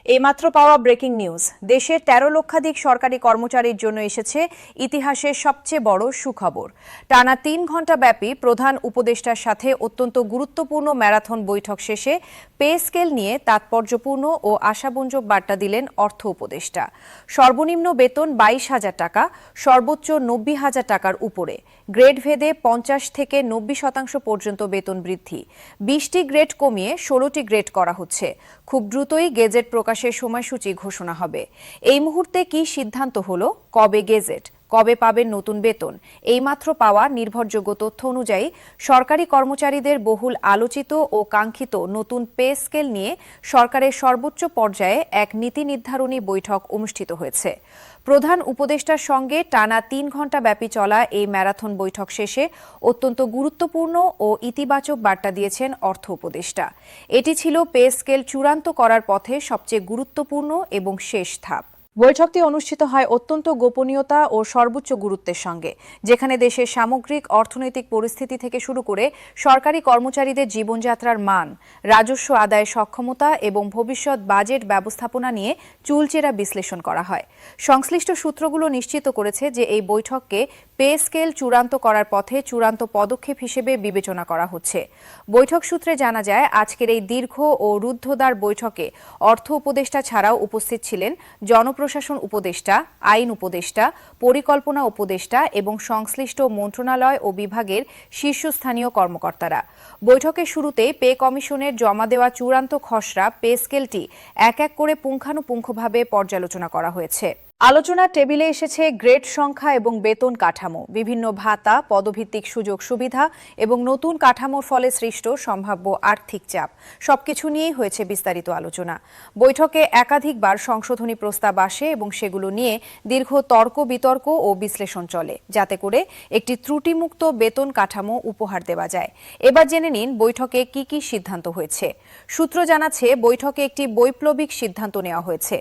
এইমাত্র পাওয়া breaking news. দেশের ১৩ লক্ষাধিক সরকারি কর্মচারীর জন্য এসেছে ইতিহাসের সবচেয়ে বড় সুখবর। টানা ৩ ঘণ্টা ব্যাপী প্রধান উপদেষ্টার সাথে অত্যন্ত গুরুত্বপূর্ণ ম্যারাথন বৈঠক শেষে পে স্কেল নিয়ে তাৎপর্যপূর্ণ ও আশাব্যঞ্জক বার্তা দিলেন অর্থ উপদেষ্টা। সর্বনিম্ন বেতন ২২,০০০ টাকা, সর্বোচ্চ ৯০,০০০ টাকার উপরে। গ্রেড ভেদে ৫০ থেকে ৯০% পর্যন্ত বেতন বৃদ্ধি। ২০টি গ্রেড কমিয়ে ১৬টি গ্রেড করা হচ্ছে। খুব দ্রুতই গেজেট প্রকাশের সময়সূচি ঘোষণা হবে। এই মুহূর্তে কি সিদ্ধান্ত হলো, কবে গেজেট, কবে পাবেন নতুন বেতন? এইমাত্র পাওয়া নির্ভরযোগ্য তথ্য অনুযায়ী সরকারি কর্মচারীদের বহুল আলোচিত ও কাঙ্ক্ষিত নতুন পে স্কেল নিয়ে সরকারের সর্বোচ্চ পর্যায়ে এক নীতি নির্ধারণী বৈঠক অনুষ্ঠিত হয়েছে। প্রধান উপদেষ্টার সঙ্গে টানা ৩ ঘণ্টা ব্যাপী চলা এই ম্যারাথন বৈঠক শেষে অত্যন্ত গুরুত্বপূর্ণ ও ইতিবাচক বার্তা দিয়েছেন অর্থ উপদেষ্টা। এটি ছিল পে স্কেল চূড়ান্ত করার পথে সবচেয়ে গুরুত্বপূর্ণ এবং শেষ ধাপ। বৈঠকটি অনুষ্ঠিত হয় অত্যন্ত গোপনীয়তা ও সর্বোচ্চ গুরুত্বের সঙ্গে, যেখানে দেশের সামগ্রিক অর্থনৈতিক পরিস্থিতি থেকে শুরু করে সরকারি কর্মচারীদের জীবনযাত্রার মান, রাজস্ব আদায়ের সক্ষমতা এবং ভবিষ্যৎ বাজেট ব্যবস্থাপনা নিয়ে চুলচেরা বিশ্লেষণ করা হয়। সংশ্লিষ্ট সূত্রগুলো নিশ্চিত করেছে যে এই বৈঠককে পে স্কেল চূড়ান্ত করার পথে চূড়ান্ত পদক্ষেপ হিসেবে বিবেচনা করা হচ্ছে। বৈঠক সূত্রে জানা যায়, আজকের এই দীর্ঘ ও রুদ্ধদ্বার বৈঠকে অর্থ উপদেষ্টা ছাড়াও উপস্থিত ছিলেন জনপ্রশাসন উপদেষ্টা, আইন উপদেষ্টা, পরিকল্পনা উপদেষ্টা এবং সংশ্লিষ্ট মন্ত্রণালয় ও বিভাগের শীর্ষস্থানীয় কর্মকর্তারা। বৈঠকের শুরুতে পে কমিশনের জমা দেওয়া চূড়ান্ত খসড়া পে স্কেলটি এক এক করে পুঙ্খানুপুঙ্খভাবে পর্যালোচনা করা হয়েছে। আলোচনার টেবিলে এসেছে গ্রেড সংখ্যা এবং বেতন কাঠামো, বিভিন্ন ভাতা, পদভিত্তিক সুযোগ সুবিধা এবং নতুন কাঠামোর ফলে সৃষ্ট সম্ভাব্য আর্থিক চাপ। সবকিছু নিয়েই হয়েছে বিস্তারিত আলোচনা। বৈঠকে একাধিকবার সংশোধনী প্রস্তাব আসে এবং সেগুলো নিয়ে দীর্ঘ তর্ক বিতর্ক ও বিশ্লেষণ চলে, যাতে করে একটি ত্রুটিমুক্ত বেতন কাঠামো উপহার দেওয়া যায়। এবার জেনে নিন বৈঠকে কি কি সিদ্ধান্ত হয়েছে। সূত্র জানাচ্ছে, বৈঠকে একটি বৈপ্লবিক সিদ্ধান্ত নেওয়া হয়েছে।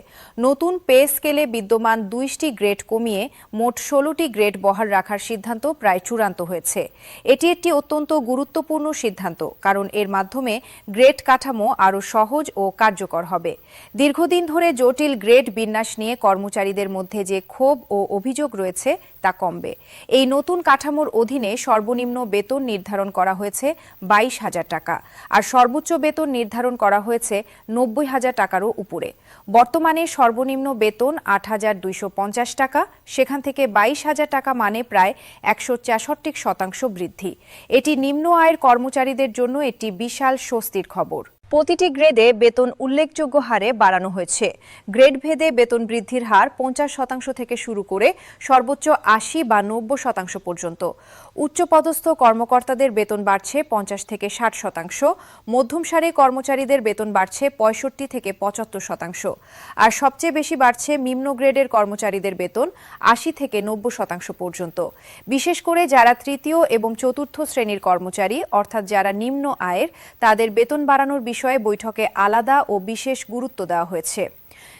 নতুন পে স্কেলে বিদ্যমান ২০টি গ্রেড কমিয়ে মোট ১৬টি গ্রেড বহাল রাখার সিদ্ধান্ত প্রায় চূড়ান্ত হয়েছে। এটি একটি অত্যন্ত গুরুত্বপূর্ণ সিদ্ধান্ত, কারণ এর মাধ্যমে গ্রেড কাঠামো আরও সহজ ও কার্যকর হবে। দীর্ঘদিন ধরে জটিল গ্রেড বিন্যাস নিয়ে কর্মচারীদের মধ্যে যে ক্ষোভ ও অভিযোগ রয়েছে তা কমবে। এই নতুন কাঠামোর অধীনে সর্বনিম্ন বেতন নির্ধারণ করা হয়েছে ২২,০০০ টাকা, আর সর্বোচ্চ বেতন নির্ধারণ করা হয়েছে ৯০,০০০ টাকারও উপরে। বর্তমানে সর্বনিম্ন বেতন ৮,২৫০ টাকা, সেখান থেকে ২২,০০০ টাকা মানে প্রায় ১৬৪% বৃদ্ধি। এটি নিম্ন আয়ের কর্মচারীদের জন্য একটি বিশাল স্বস্তির খবর। প্রতিটি গ্রেডে বেতন উল্লেখযোগ্য হারে বাড়ানো হয়েছে। গ্রেড ভেদে বেতন বৃদ্ধির হার ৫০% থেকে শুরু করে সর্বোচ্চ ৮০ বা ৯০% পর্যন্ত। উচ্চপদস্থ কর্মকর্তাদের বেতন বাড়ছে ৫০ থেকে ৬০%, মধ্যম সারির কর্মচারীদের বেতন বাড়ছে ৬৫ থেকে ৭৫%, আর সবচেয়ে বেশি বাড়ছে নিম্ন গ্রেডের কর্মচারীদের বেতন ৮০ থেকে ৯০% পর্যন্ত। বিশেষ করে যারা তৃতীয় এবং চতুর্থ শ্রেণীর কর্মচারী, অর্থাৎ যারা নিম্ন আয়ের, তাদের বেতন বাড়ানোর বিষয়ে বৈঠকে আলাদা ও বিশেষ গুরুত্ব দেওয়া হয়েছে।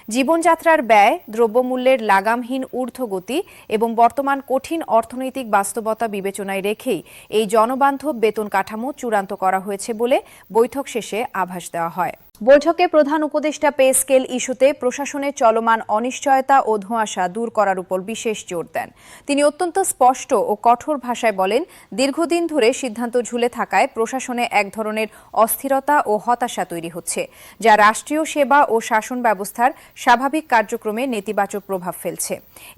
জীবনযাত্রার ব্যয়, দ্রব্যমূল্যের লাগামহীন ঊর্ধ্বগতি এবং বর্তমান কঠিন অর্থনৈতিক বাস্তবতা বিবেচনায় রেখেই এই জনবান্ধব বেতন কাঠামো চূড়ান্ত করা হয়েছে বলে বৈঠক শেষে আভাস দেওয়া হয়। বৈঠকে প্রধান উপদেষ্টা পে স্কেল ইস্যুতে প্রশাসনের চলমান অনিশ্চয়তা ও ধোঁয়াশা দূর করার উপর বিশেষ জোর দেন। তিনি অত্যন্ত স্পষ্ট ও কঠোর ভাষায় বলেন, দীর্ঘদিন ধরে সিদ্ধান্ত ঝুলে থাকায় প্রশাসনে এক ধরনের অস্থিরতা ও হতাশা তৈরি হচ্ছে, যা রাষ্ট্রীয় সেবা ও শাসন ব্যবস্থার স্বাভাবিক কার্যক্রমে নেতিবাচক প্রভাব ফেলছে।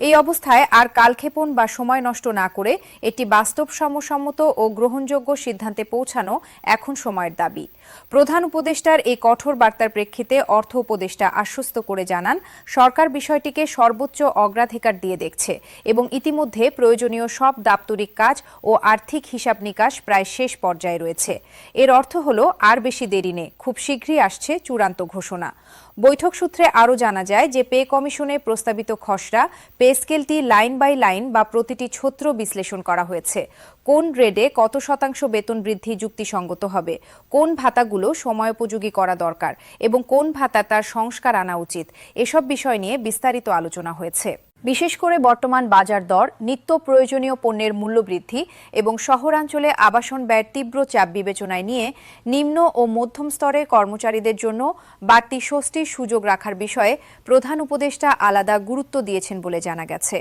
এই অবস্থায় আর কালক্ষেপণ বা সময় নষ্ট না করে একটি বাস্তবসম্মত ও গ্রহণযোগ্য সিদ্ধান্তে পৌঁছানো এখন সময়ের দাবি। প্রধান উপদেষ্টার এই কঠোর বার্তার প্রেক্ষিতে অর্থ উপদেষ্টা আশ্বস্ত করে জানান, সরকার বিষয়টিকে সর্বোচ্চ অগ্রাধিকার দিয়ে দেখছে এবং ইতিমধ্যে প্রয়োজনীয় সব দাপ্তরিক কাজ ও আর্থিক হিসাব নিকাশ প্রায় শেষ পর্যায়ে রয়েছে। এর অর্থ হলো, আর বেশি দেরি নেই, খুব শীঘ্রই আসছে চূড়ান্ত ঘোষণা। বৈঠক সূত্রে আরও জানা যায় যে পে কমিশনে প্রস্তাবিত খসড়া পে স্কেলটি লাইন বাই লাইন বা প্রতিটি ছত্র বিশ্লেষণ করা হয়েছে। কোন গ্রেডে কত শতাংশ বেতন বৃদ্ধি যুক্তিসঙ্গত হবে, কোন ভাতাগুলো সময়োপযোগী করা দরকার এবং কোন ভাতা তার সংস্কার আনা উচিত, এসব বিষয় নিয়ে বিস্তারিত আলোচনা হয়েছে। বিশেষ করে বর্তমান বাজার দর, নিত্য প্রয়োজনীয় পণ্যের মূল্যবৃদ্ধি এবং শহরাঞ্চলে আবাসন ব্যয়ের তীব্র চাপ বিবেচনায় নিয়ে নিম্ন ও মধ্যম স্তরের কর্মচারীদের জন্য বাড়তি স্বস্তির সুযোগ রাখার বিষয়ে প্রধান উপদেষ্টা আলাদা গুরুত্ব দিয়েছেন বলে জানা গেছে।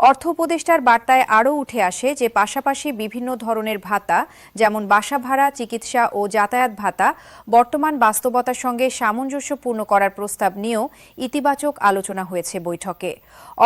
অর্থ উপদেষ্টার বার্তায় আরও উঠে আসে যে পাশাপাশি বিভিন্ন ধরনের ভাতা, যেমন বাসা ভাড়া, চিকিৎসা ও যাতায়াত ভাতা বর্তমান বাস্তবতার সঙ্গে সামঞ্জস্যপূর্ণ করার প্রস্তাব নিয়েও ইতিবাচক আলোচনা হয়েছে বৈঠকে।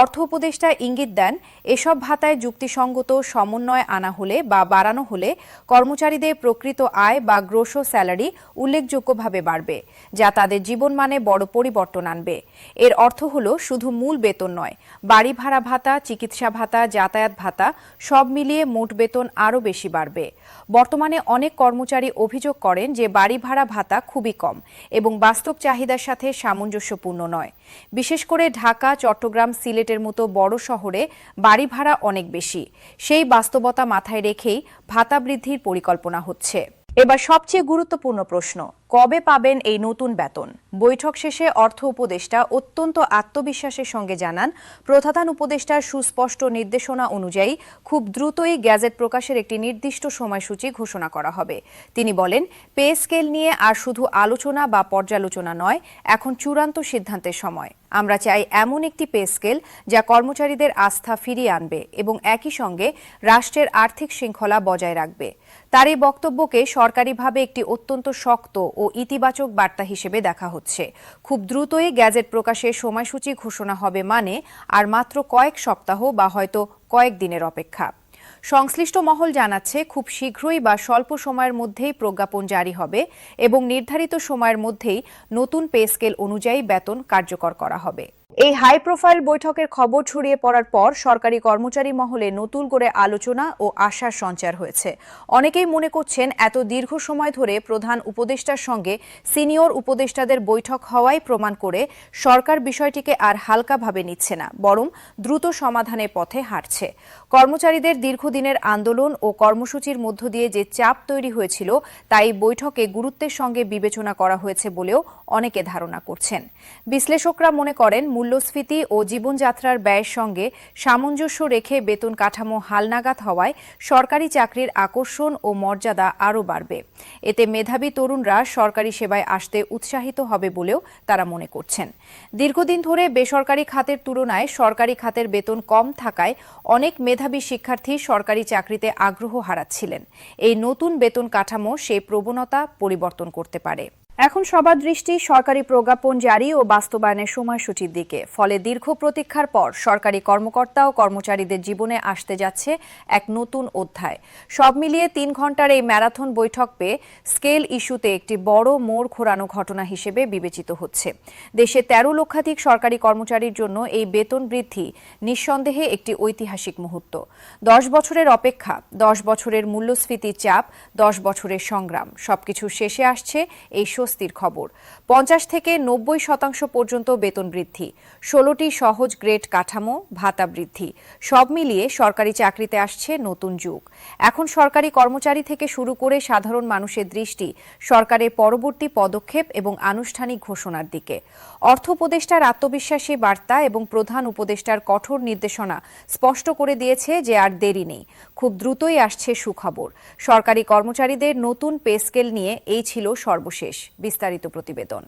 অর্থ উপদেষ্টা ইঙ্গিত দেন, এসব ভাতায় যুক্তিসঙ্গত সমন্বয় আনা হলে বা বাড়ানো হলে কর্মচারীদের প্রকৃত আয় বা গ্রোস স্যালারি উল্লেখযোগ্যভাবে বাড়বে, যা তাদের জীবনমানে বড় পরিবর্তন আনবে। এর অর্থ হল শুধু মূল বেতন নয়, বাড়ি ভাড়া ভাতা, চিকিৎসা ভাতা, যাতায়াত ভাতা সব মিলিয়ে মোট বেতন আরও বেশি বাড়বে। বর্তমানে অনেক কর্মচারী অভিযোগ করেন যে বাড়ি ভাড়া ভাতা খুবই কম এবং বাস্তব চাহিদার সাথে সামঞ্জস্যপূর্ণ নয়। বিশেষ করে ঢাকা, চট্টগ্রাম, সিলেটের মতো বড় শহরে বাড়ি ভাড়া অনেক বেশি। সেই বাস্তবতা মাথায় রেখেই ভাতা বৃদ্ধির পরিকল্পনা হচ্ছে। এবার সবচেয়ে গুরুত্বপূর্ণ প্রশ্ন, কবে পাবেন এই নতুন বেতন? বৈঠক শেষে অর্থ উপদেষ্টা অত্যন্ত আত্মবিশ্বাসের সঙ্গে জানান, প্রধান উপদেষ্টার সুস্পষ্ট নির্দেশনা অনুযায়ী খুব দ্রুতই গ্যাজেট প্রকাশের একটি নির্দিষ্ট সময়সূচি ঘোষণা করা হবে। তিনি বলেন, পে স্কেল নিয়ে আর শুধু আলোচনা বা পর্যালোচনা নয়, এখন চূড়ান্ত সিদ্ধান্তের সময়। আমরা চাই এমন একটি পে স্কেল যা কর্মচারীদের আস্থা ফিরিয়ে আনবে এবং একই সঙ্গে রাষ্ট্রের আর্থিক শৃঙ্খলা বজায় রাখবে। তার এই বক্তব্যকে সরকারিভাবে একটি অত্যন্ত শক্ত ও ইতিবাচক বার্তা হিসেবে দেখা হচ্ছে। খুব দ্রুতই গ্যাজেট প্রকাশের সময়সূচি ঘোষণা হবে মানে আর মাত্র কয়েক সপ্তাহ বা হয়তো কয়েক দিনের অপেক্ষা। সংশ্লিষ্ট মহল জানাচ্ছে, খুব শীঘ্রই বা স্বল্প সময়ের মধ্যেই প্রজ্ঞাপন জারি হবে এবং নির্ধারিত সময়ের মধ্যেই নতুন পে স্কেল অনুযায়ী বেতন কার্যকর করা হবে। এই হাই প্রোফাইল বৈঠকের খবর ছড়িয়ে পড়ার পর সরকারি কর্মচারী মহলে নতুন করে আলোচনা ও আশার সঞ্চার হয়েছে। অনেকেই মনে করছেন, এত দীর্ঘ সময় ধরে প্রধান উপদেষ্টার সঙ্গে সিনিয়র উপদেষ্টাদের বৈঠক হওয়াই প্রমাণ করে সরকার বিষয়টিকে আর হালকাভাবে নিচ্ছে না, বরং দ্রুত সমাধানের পথে হাঁটছে। কর্মচারীদের দীর্ঘদিনের আন্দোলন ও কর্মসূচির মধ্য দিয়ে যে চাপ তৈরি হয়েছিল তা এই বৈঠকে গুরুত্বের সঙ্গে বিবেচনা করা হয়েছে বলেও অনেকে ধারণা করছেন। বিশ্লেষকরা মনে করেন, মূল্যস্ফীতি ও জীবনযাত্রার ব্যয়ের সঙ্গে সামঞ্জস্য রেখে বেতন কাঠামো হালনাগাদ হওয়ায় সরকারি চাকরির আকর্ষণ ও মর্যাদা আরও বাড়বে। এতে মেধাবী তরুণরা সরকারি সেবায় আসতে উৎসাহিত হবে বলেও তারা মনে করছেন। দীর্ঘদিন ধরে বেসরকারি খাতের তুলনায় সরকারি খাতের বেতন কম থাকায় অনেক মেধাবী শিক্ষার্থী সরকারি চাকরিতে আগ্রহ হারাচ্ছিলেন। এই নতুন বেতন কাঠামো সেই প্রবণতা পরিবর্তন করতে পারে। এখন সবার দৃষ্টি সরকারি প্রজ্ঞাপন জারি ও বাস্তবায়নের সময়সূচির দিকে। ফলে দীর্ঘ প্রতীক্ষার পর সরকারি কর্মকর্তা ও কর্মচারীদের জীবনে আসতে যাচ্ছে এক নতুন অধ্যায়। সব মিলিয়ে 3 ঘণ্টার এই ম্যারাথন বৈঠক পেয়ে স্কেল ইস্যুতে একটি বড় মোড় ঘোরানো ঘটনা হিসেবে বিবেচিত হচ্ছে। দেশে 13 লক্ষাধিক সরকারি কর্মচারীর জন্য এই বেতন বৃদ্ধি নিঃসন্দেহে একটি ঐতিহাসিক মুহূর্ত। 10 বছরের অপেক্ষা, 10 বছরের মূল্যস্ফীতির চাপ, 10 বছরের সংগ্রাম, সবকিছু শেষে আসছে এই স্বস্তির খবর। 50 থেকে 90% পর্যন্ত বেতন বৃদ্ধি, 16টি সহজ গ্রেড কাঠামো, ভাতা বৃদ্ধি, সব মিলিয়ে সরকারি চাকরিতে আসছে নতুন যুগ। এখন সরকারি কর্মচারী থেকে শুরু করে সাধারণ মানুষের দৃষ্টি সরকারের পরবর্তী পদক্ষেপ এবং আনুষ্ঠানিক ঘোষণার দিকে। অর্থ উপদেষ্টার আত্মবিশ্বাসী বার্তা এবং প্রধান উপদেষ্টার কঠোর নির্দেশনা স্পষ্ট করে দিয়েছে যে আর দেরি নেই, খুব দ্রুতই আসছে সুখবর। সরকারি কর্মচারীদের নতুন পে স্কেল নিয়ে এই ছিল সর্বশেষ বিস্তারিত প্রতিবেদন।